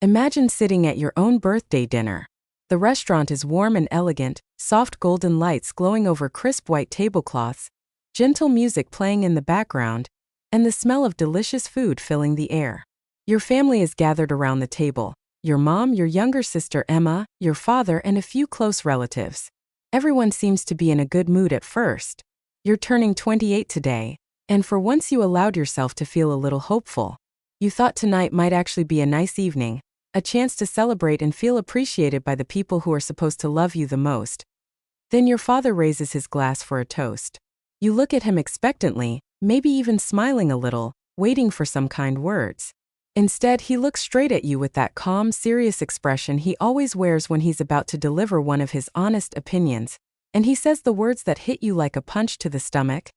Imagine sitting at your own birthday dinner. The restaurant is warm and elegant, soft golden lights glowing over crisp white tablecloths, gentle music playing in the background, and the smell of delicious food filling the air. Your family is gathered around the table: your mom, your younger sister Emma, your father, and a few close relatives. Everyone seems to be in a good mood at first. You're turning 28 today, and for once you allowed yourself to feel a little hopeful. You thought tonight might actually be a nice evening, a chance to celebrate and feel appreciated by the people who are supposed to love you the most. Then your father raises his glass for a toast. You look at him expectantly, maybe even smiling a little, waiting for some kind words. Instead, he looks straight at you with that calm, serious expression he always wears when he's about to deliver one of his honest opinions, and he says the words that hit you like a punch to the stomach.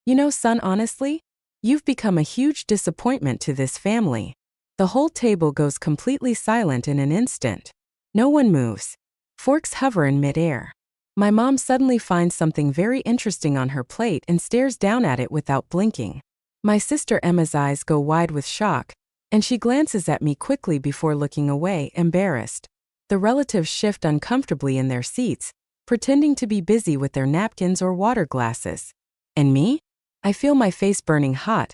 You know, son, honestly, you've become a huge disappointment to this family. The whole table goes completely silent in an instant. No one moves. Forks hover in midair. My mom suddenly finds something very interesting on her plate and stares down at it without blinking. My sister Emma's eyes go wide with shock, and she glances at me quickly before looking away, embarrassed. The relatives shift uncomfortably in their seats, pretending to be busy with their napkins or water glasses. And me? I feel my face burning hot,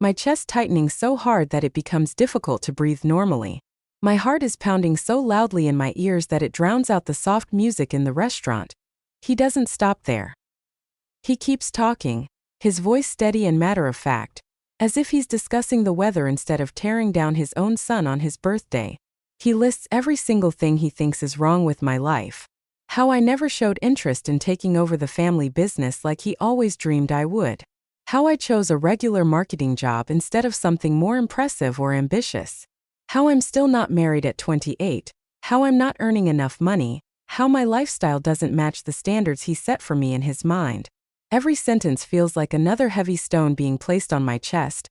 my chest tightening so hard that it becomes difficult to breathe normally. My heart is pounding so loudly in my ears that it drowns out the soft music in the restaurant. He doesn't stop there. He keeps talking, his voice steady and matter-of-fact, as if he's discussing the weather instead of tearing down his own son on his birthday. He lists every single thing he thinks is wrong with my life. How I never showed interest in taking over the family business like he always dreamed I would. How I chose a regular marketing job instead of something more impressive or ambitious. How I'm still not married at 28. How I'm not earning enough money. How my lifestyle doesn't match the standards he set for me in his mind. Every sentence feels like another heavy stone being placed on my chest,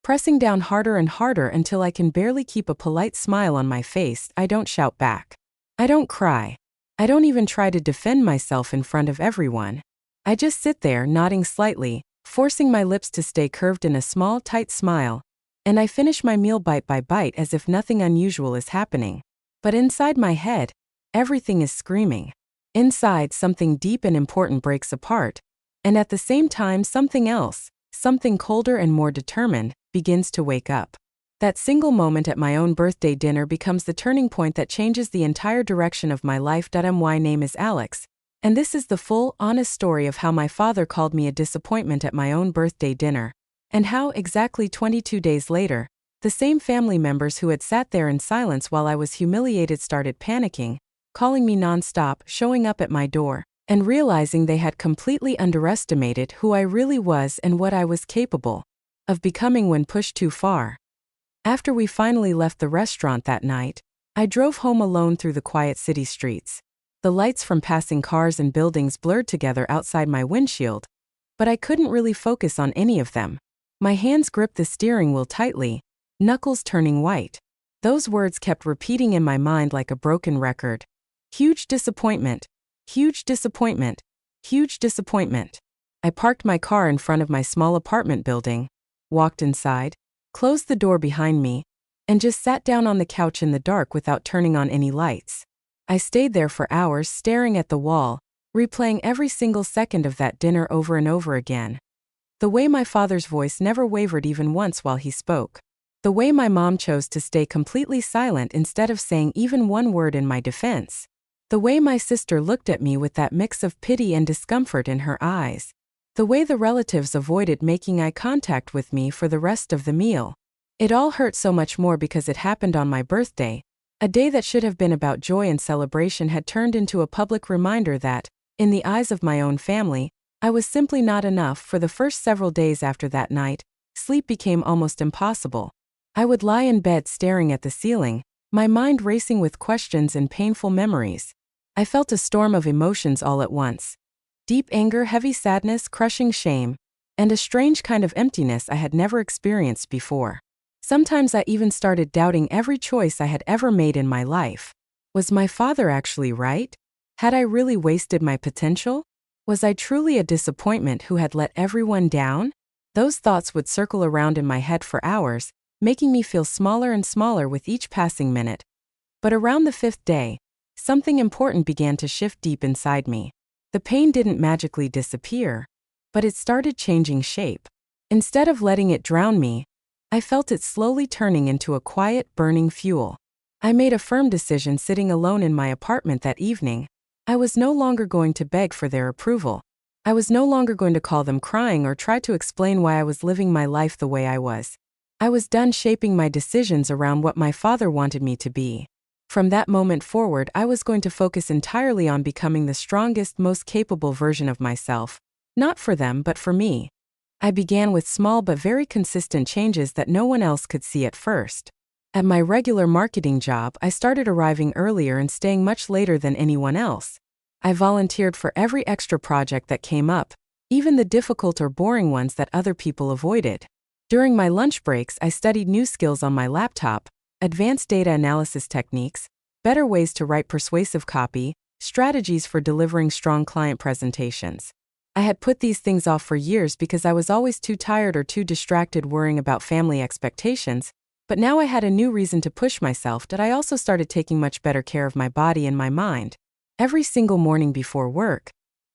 pressing down harder and harder until I can barely keep a polite smile on my face. I don't shout back. I don't cry. I don't even try to defend myself in front of everyone. I just sit there, nodding slightly, forcing my lips to stay curved in a small, tight smile, and I finish my meal bite by bite as if nothing unusual is happening. But inside my head, everything is screaming. Inside, something deep and important breaks apart, and at the same time something else, something colder and more determined, begins to wake up. That single moment at my own birthday dinner becomes the turning point that changes the entire direction of my life. My name is Alex, and this is the full, honest story of how my father called me a disappointment at my own birthday dinner, and how, exactly 22 days later, the same family members who had sat there in silence while I was humiliated started panicking, calling me non-stop, showing up at my door, and realizing they had completely underestimated who I really was and what I was capable of becoming when pushed too far. After we finally left the restaurant that night, I drove home alone through the quiet city streets. The lights from passing cars and buildings blurred together outside my windshield, but I couldn't really focus on any of them. My hands gripped the steering wheel tightly, knuckles turning white. Those words kept repeating in my mind like a broken record. Huge disappointment. Huge disappointment. Huge disappointment. I parked my car in front of my small apartment building, walked inside, closed the door behind me, and just sat down on the couch in the dark without turning on any lights. I stayed there for hours staring at the wall, replaying every single second of that dinner over and over again. The way my father's voice never wavered even once while he spoke. The way my mom chose to stay completely silent instead of saying even one word in my defense. The way my sister looked at me with that mix of pity and discomfort in her eyes. The way the relatives avoided making eye contact with me for the rest of the meal. It all hurt so much more because it happened on my birthday. A day that should have been about joy and celebration had turned into a public reminder that, in the eyes of my own family, I was simply not enough. For the first several days after that night, sleep became almost impossible. I would lie in bed staring at the ceiling, my mind racing with questions and painful memories. I felt a storm of emotions all at once. Deep anger, heavy sadness, crushing shame, and a strange kind of emptiness I had never experienced before. Sometimes I even started doubting every choice I had ever made in my life. Was my father actually right? Had I really wasted my potential? Was I truly a disappointment who had let everyone down? Those thoughts would circle around in my head for hours, making me feel smaller and smaller with each passing minute, But around the fifth day, something important began to shift deep inside me. The pain didn't magically disappear, but it started changing shape. Instead of letting it drown me, I felt it slowly turning into a quiet, burning fuel. I made a firm decision sitting alone in my apartment that evening. I was no longer going to beg for their approval. I was no longer going to call them crying or try to explain why I was living my life the way I was. I was done shaping my decisions around what my father wanted me to be. From that moment forward, I was going to focus entirely on becoming the strongest, most capable version of myself. Not for them, but for me. I began with small but very consistent changes that no one else could see at first. At my regular marketing job, I started arriving earlier and staying much later than anyone else. I volunteered for every extra project that came up, even the difficult or boring ones that other people avoided. During my lunch breaks, I studied new skills on my laptop, advanced data analysis techniques, better ways to write persuasive copy, strategies for delivering strong client presentations. I had put these things off for years because I was always too tired or too distracted worrying about family expectations, but now I had a new reason to push myself. That I also started taking much better care of my body and my mind. Every single morning before work,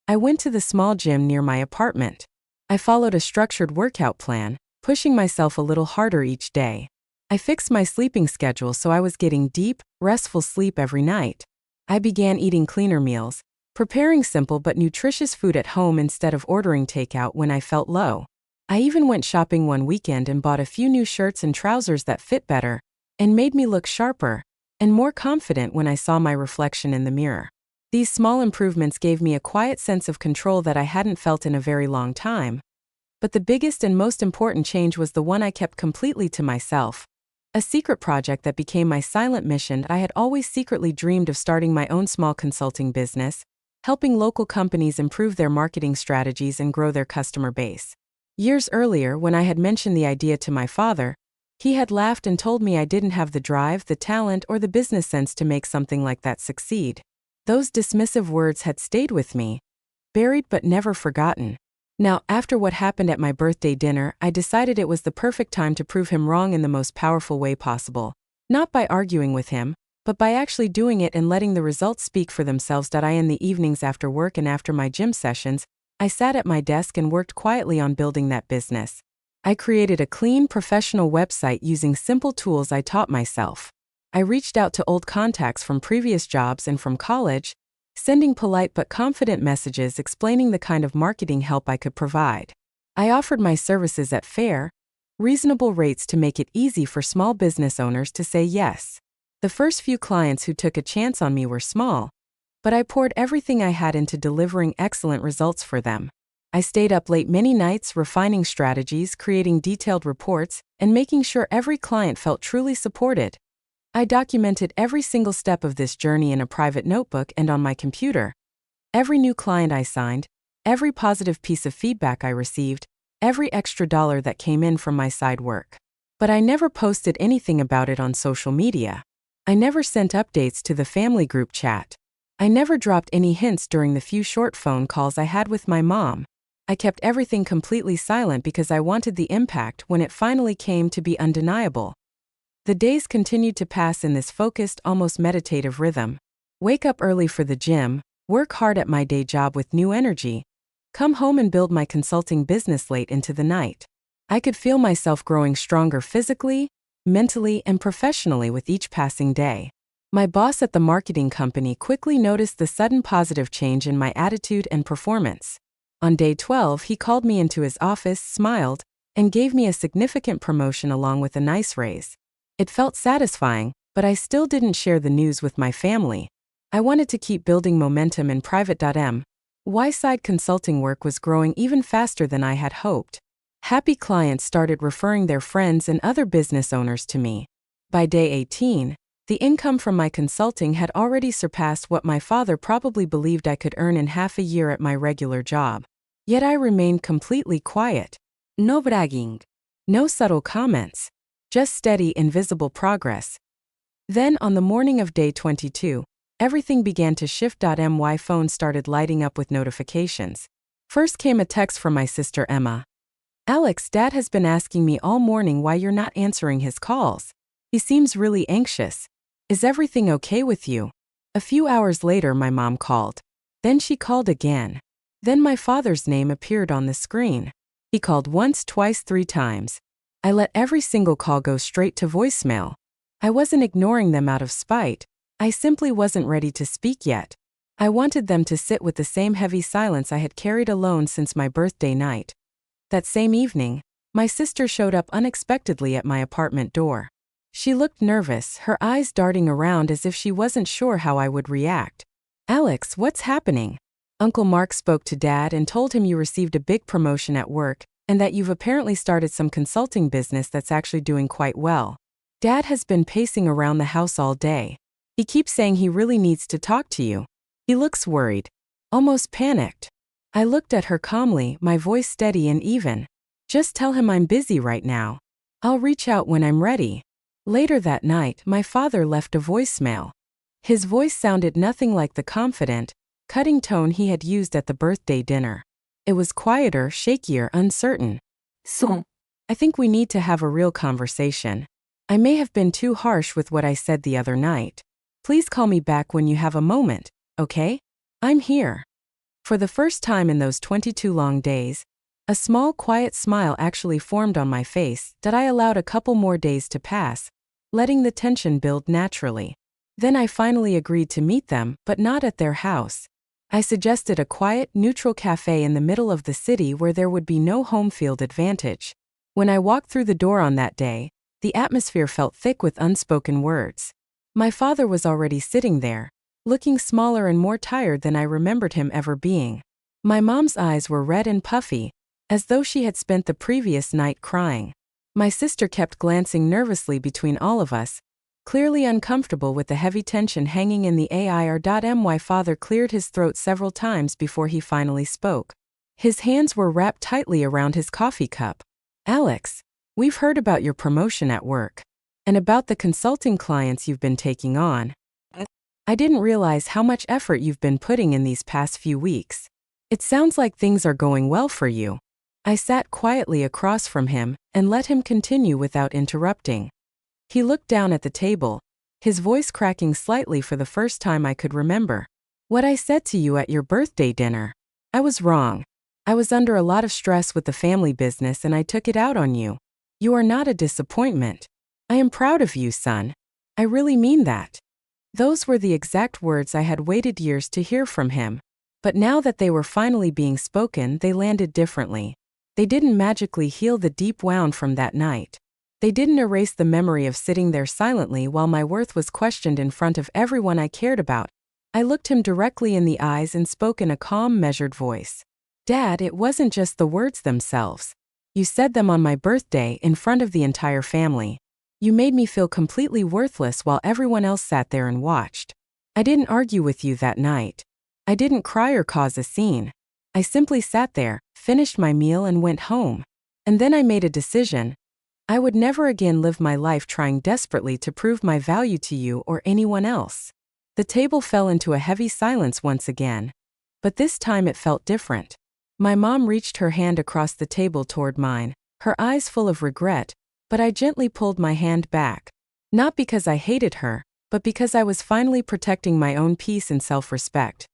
I went to the small gym near my apartment. I followed a structured workout plan, pushing myself a little harder each day. I fixed my sleeping schedule so I was getting deep, restful sleep every night. I began eating cleaner meals, preparing simple but nutritious food at home instead of ordering takeout when I felt low. I even went shopping one weekend and bought a few new shirts and trousers that fit better and made me look sharper and more confident when I saw my reflection in the mirror. These small improvements gave me a quiet sense of control that I hadn't felt in a very long time. But the biggest and most important change was the one I kept completely to myself. A secret project that became my silent mission. I had always secretly dreamed of starting my own small consulting business, helping local companies improve their marketing strategies and grow their customer base. Years earlier, when I had mentioned the idea to my father, he had laughed and told me I didn't have the drive, the talent, or the business sense to make something like that succeed. Those dismissive words had stayed with me, buried but never forgotten. Now, after what happened at my birthday dinner, I decided it was the perfect time to prove him wrong in the most powerful way possible. Not by arguing with him, but by actually doing it and letting the results speak for themselves. In the evenings after work and after my gym sessions, I sat at my desk and worked quietly on building that business. I created a clean, professional website using simple tools I taught myself. I reached out to old contacts from previous jobs and from college, sending polite but confident messages explaining the kind of marketing help I could provide. I offered my services at fair, reasonable rates to make it easy for small business owners to say yes. The first few clients who took a chance on me were small, but I poured everything I had into delivering excellent results for them. I stayed up late many nights refining strategies, creating detailed reports, and making sure every client felt truly supported. I documented every single step of this journey in a private notebook and on my computer. Every new client I signed, every positive piece of feedback I received, every extra dollar that came in from my side work. But I never posted anything about it on social media. I never sent updates to the family group chat. I never dropped any hints during the few short phone calls I had with my mom. I kept everything completely silent because I wanted the impact when it finally came to be undeniable. The days continued to pass in this focused, almost meditative rhythm. Wake up early for the gym, work hard at my day job with new energy, come home and build my consulting business late into the night. I could feel myself growing stronger physically, mentally, and professionally with each passing day. My boss at the marketing company quickly noticed the sudden positive change in my attitude and performance. On day 12, he called me into his office, smiled, and gave me a significant promotion along with a nice raise. It felt satisfying, but I still didn't share the news with my family. I wanted to keep building momentum in private.my side consulting work was growing even faster than I had hoped. Happy clients started referring their friends and other business owners to me. By day 18, the income from my consulting had already surpassed what my father probably believed I could earn in half a year at my regular job. Yet I remained completely quiet. No bragging. No subtle comments. Just steady, invisible progress. Then, on the morning of day 22, everything began to shift. My phone started lighting up with notifications. First came a text from my sister Emma. "Alex, Dad has been asking me all morning why you're not answering his calls. He seems really anxious. Is everything okay with you? A few hours later, my mom called. Then she called again. Then my father's name appeared on the screen. He called once, twice, 3 times. I let every single call go straight to voicemail. I wasn't ignoring them out of spite. I simply wasn't ready to speak yet. I wanted them to sit with the same heavy silence I had carried alone since my birthday night. That same evening, my sister showed up unexpectedly at my apartment door. She looked nervous, her eyes darting around as if she wasn't sure how I would react. "Alex, what's happening?" "Uncle Mark spoke to Dad and told him you received a big promotion at work, and that you've apparently started some consulting business that's actually doing quite well. Dad has been pacing around the house all day. He keeps saying he really needs to talk to you. He looks worried, almost panicked." I looked at her calmly, my voice steady and even. "Just tell him I'm busy right now. I'll reach out when I'm ready." Later that night, my father left a voicemail. His voice sounded nothing like the confident, cutting tone he had used at the birthday dinner. It was quieter, shakier, uncertain. "So, I think we need to have a real conversation. I may have been too harsh with what I said the other night. Please call me back when you have a moment, okay? I'm here." For the first time in those 22 long days, a small, quiet smile actually formed on my face that I allowed a couple more days to pass, letting the tension build naturally. Then I finally agreed to meet them, but not at their house. I suggested a quiet, neutral cafe in the middle of the city where there would be no home field advantage. When I walked through the door on that day, the atmosphere felt thick with unspoken words. My father was already sitting there, looking smaller and more tired than I remembered him ever being. My mom's eyes were red and puffy, as though she had spent the previous night crying. My sister kept glancing nervously between all of us, clearly uncomfortable with the heavy tension hanging in the air. My father cleared his throat several times before he finally spoke. His hands were wrapped tightly around his coffee cup. "Alex, we've heard about your promotion at work, and about the consulting clients you've been taking on. I didn't realize how much effort you've been putting in these past few weeks. It sounds like things are going well for you." I sat quietly across from him and let him continue without interrupting. He looked down at the table, his voice cracking slightly for the first time I could remember. "What I said to you at your birthday dinner. I was wrong. I was under a lot of stress with the family business and I took it out on you. You are not a disappointment. I am proud of you, son. I really mean that." Those were the exact words I had waited years to hear from him. But now that they were finally being spoken, they landed differently. They didn't magically heal the deep wound from that night. They didn't erase the memory of sitting there silently while my worth was questioned in front of everyone I cared about. I looked him directly in the eyes and spoke in a calm, measured voice. "Dad, it wasn't just the words themselves. You said them on my birthday in front of the entire family. You made me feel completely worthless while everyone else sat there and watched. I didn't argue with you that night. I didn't cry or cause a scene. I simply sat there, finished my meal and went home. And then I made a decision. I would never again live my life trying desperately to prove my value to you or anyone else." The table fell into a heavy silence once again. But this time it felt different. My mom reached her hand across the table toward mine, her eyes full of regret, but I gently pulled my hand back. Not because I hated her, but because I was finally protecting my own peace and self-respect.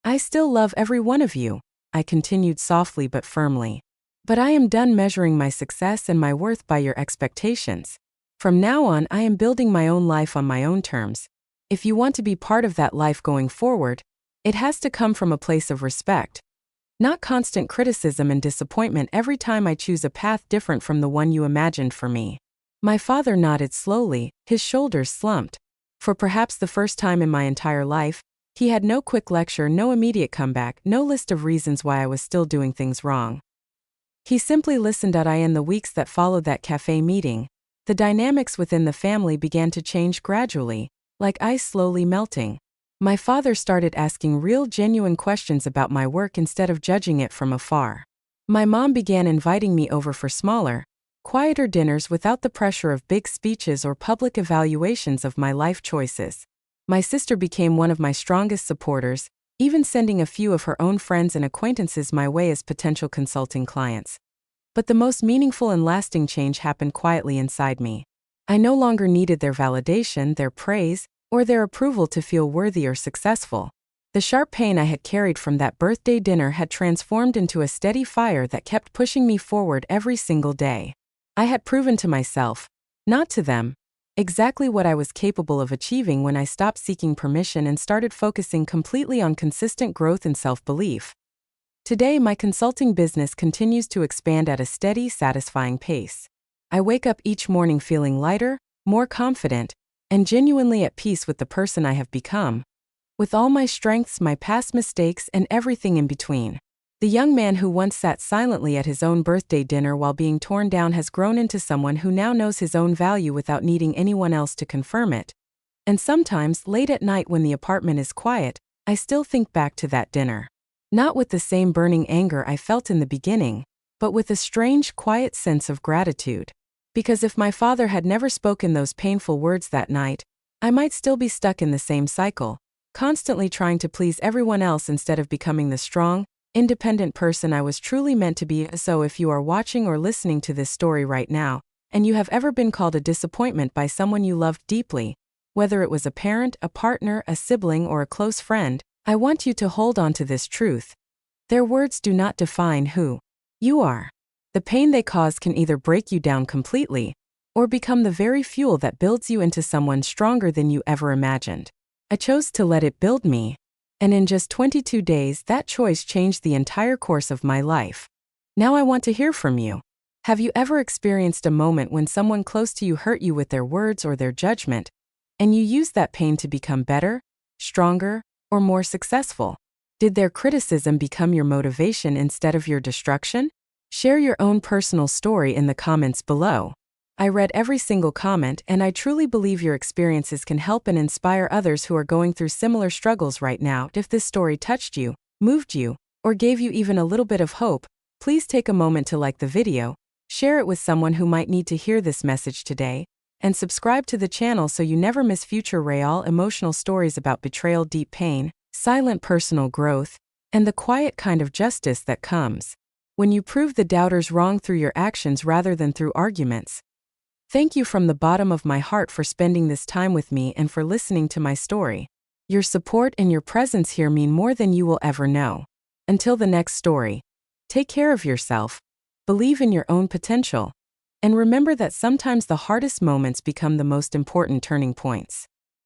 "I still love every one of you," I continued softly but firmly. "But I am done measuring my success and my worth by your expectations. From now on, I am building my own life on my own terms. If you want to be part of that life going forward, it has to come from a place of respect. Not constant criticism and disappointment every time I choose a path different from the one you imagined for me." My father nodded slowly, his shoulders slumped. For perhaps the first time in my entire life, he had no quick lecture, no immediate comeback, no list of reasons why I was still doing things wrong. He simply listened. In the weeks that followed that cafe meeting, the dynamics within the family began to change gradually, like ice slowly melting. My father started asking real, genuine questions about my work instead of judging it from afar. My mom began inviting me over for smaller, quieter dinners without the pressure of big speeches or public evaluations of my life choices. My sister became one of my strongest supporters, even sending a few of her own friends and acquaintances my way as potential consulting clients. But the most meaningful and lasting change happened quietly inside me. I no longer needed their validation, their praise, or their approval to feel worthy or successful. The sharp pain I had carried from that birthday dinner had transformed into a steady fire that kept pushing me forward every single day. I had proven to myself, not to them, exactly what I was capable of achieving when I stopped seeking permission and started focusing completely on consistent growth and self-belief. Today, my consulting business continues to expand at a steady, satisfying pace. I wake up each morning feeling lighter, more confident, and genuinely at peace with the person I have become, with all my strengths, my past mistakes, and everything in between. The young man who once sat silently at his own birthday dinner while being torn down has grown into someone who now knows his own value without needing anyone else to confirm it. And sometimes, late at night when the apartment is quiet, I still think back to that dinner. Not with the same burning anger I felt in the beginning, but with a strange, quiet sense of gratitude. Because if my father had never spoken those painful words that night, I might still be stuck in the same cycle, constantly trying to please everyone else instead of becoming the strong, independent person I was truly meant to be. So if you are watching or listening to this story right now, and you have ever been called a disappointment by someone you loved deeply, whether it was a parent, a partner, a sibling, or a close friend, I want you to hold on to this truth. Their words do not define who you are. The pain they cause can either break you down completely, or become the very fuel that builds you into someone stronger than you ever imagined. I chose to let it build me, and in just 22 days that choice changed the entire course of my life. Now I want to hear from you. Have you ever experienced a moment when someone close to you hurt you with their words or their judgment, and you used that pain to become better, stronger, or more successful? Did their criticism become your motivation instead of your destruction? Share your own personal story in the comments below. I read every single comment, and I truly believe your experiences can help and inspire others who are going through similar struggles right now. If this story touched you, moved you, or gave you even a little bit of hope, please take a moment to like the video, share it with someone who might need to hear this message today, and subscribe to the channel so you never miss future real emotional stories about betrayal, deep pain, silent personal growth, and the quiet kind of justice that comes when you prove the doubters wrong through your actions rather than through arguments. Thank you from the bottom of my heart for spending this time with me and for listening to my story. Your support and your presence here mean more than you will ever know. Until the next story, take care of yourself, believe in your own potential, and remember that sometimes the hardest moments become the most important turning points.